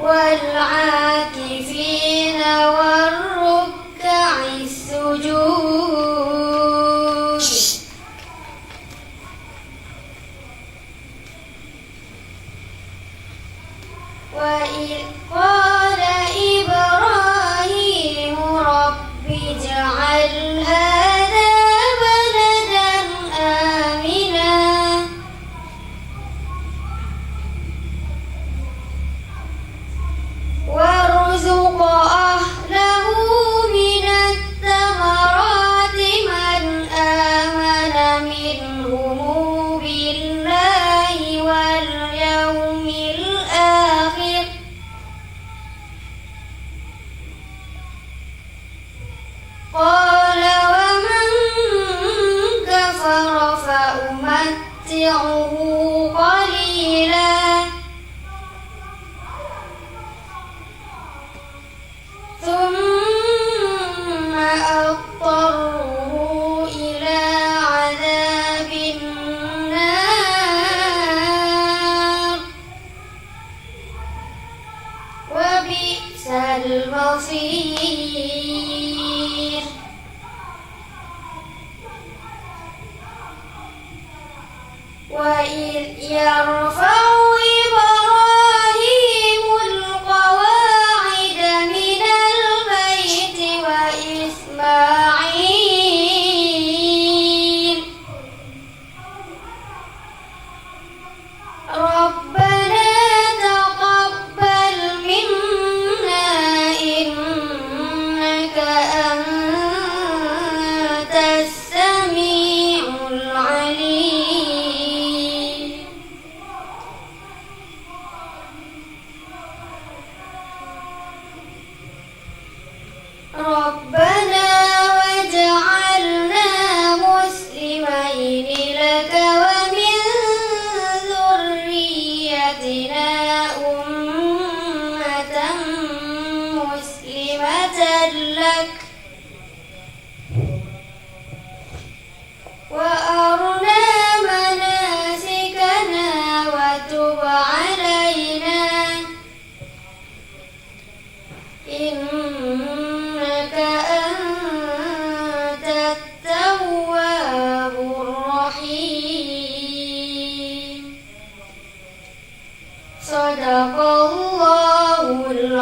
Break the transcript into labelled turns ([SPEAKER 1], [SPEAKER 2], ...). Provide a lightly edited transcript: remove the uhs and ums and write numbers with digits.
[SPEAKER 1] والعاكفين والركع السجود. وإذ قال إبراهيم رب اجعل هذا بلدا آمنا وارزق أهله من الثمرات من آمن منهم بالله واليوم الآخر قال ومن كفر فأمتعه قليلا ثم أضطره إلى عذاب النار وبئس المصير. وإذ يرفع إبراهيم القواعد من البيت وإسماعيل ربنا تقبل منا إنك أنت السميع العليم. ربنا واجعلنا مسلمين لك ومن ذريتنا أمة مسلمة لك وأرنا مناسكنا وتب علينا إنك أنت التواب الرحيم. صدق الله العظيم.